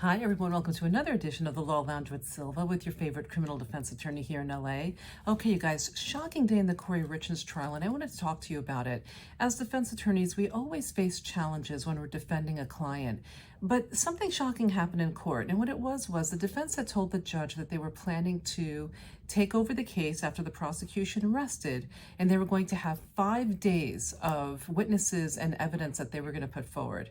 Hi, everyone. Welcome to another edition of the Law Lounge with Silva with your favorite criminal defense attorney here in LA. Okay, you guys, shocking day in the Kouri Richins trial, and I wanted to talk to you about it. As defense attorneys, we always face challenges when we're defending a client. But something shocking happened in court, and what it was the defense had told the judge that they were planning to take over the case after the prosecution rested, and they were going to have 5 days of witnesses and evidence that they were going to put forward.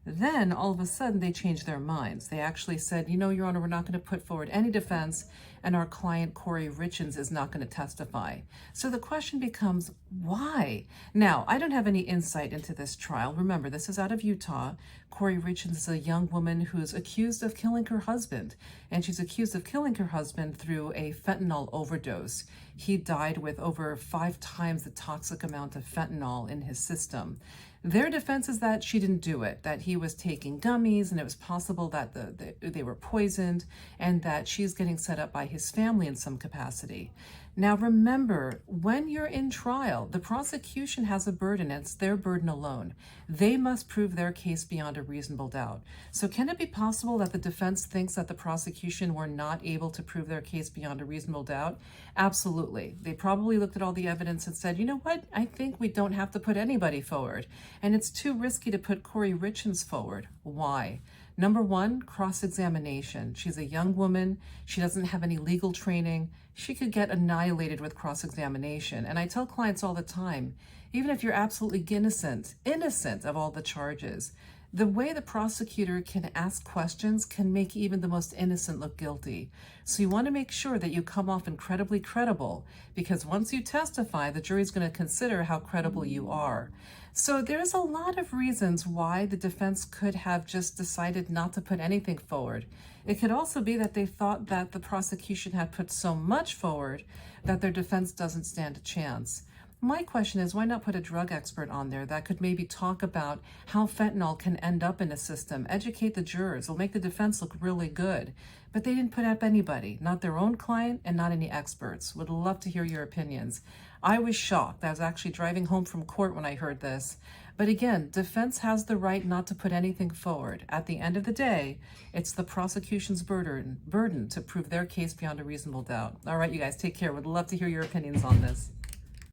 Then, all of a sudden, they changed their minds. They actually said, Your Honor, we're not going to put forward any defense, and our client, Kouri Richins, is not going to testify. So the question becomes, why? Now, I don't have any insight into this trial. Remember, this is out of Utah. Kouri Richins is a young woman who's accused of killing her husband, and she's accused of killing her husband through a fentanyl overdose. He died with over 5 times the toxic amount of fentanyl in his system. Their defense is that she didn't do it, that he was taking gummies, and it was possible that they were poisoned, and that she's getting set up by his family in some capacity. Now remember, when you're in trial, the prosecution has a burden, and it's their burden alone. They must prove their case beyond a reasonable doubt. So can it be possible that the defense thinks that the prosecution were not able to prove their case beyond a reasonable doubt? Absolutely. They probably looked at all the evidence and said, you know what, I think we don't have to put anybody forward. And it's too risky to put Kouri Richins forward. Why? Number one, cross-examination. She's a young woman. She doesn't have any legal training. She could get annihilated with cross-examination. And I tell clients all the time, even if you're absolutely innocent of all the charges, the way the prosecutor can ask questions can make even the most innocent look guilty. So you want to make sure that you come off incredibly credible, because once you testify, the jury's going to consider how credible you are. So there's a lot of reasons why the defense could have just decided not to put anything forward. It could also be that they thought that the prosecution had put so much forward that their defense doesn't stand a chance. My question is, why not put a drug expert on there that could maybe talk about how fentanyl can end up in a system, educate the jurors, it'll make the defense look really good. But they didn't put up anybody, not their own client and not any experts. Would love to hear your opinions. I was shocked. I was actually driving home from court when I heard this. But again, defense has the right not to put anything forward. At the end of the day, it's the prosecution's burden to prove their case beyond a reasonable doubt. All right, you guys, take care. Would love to hear your opinions on this.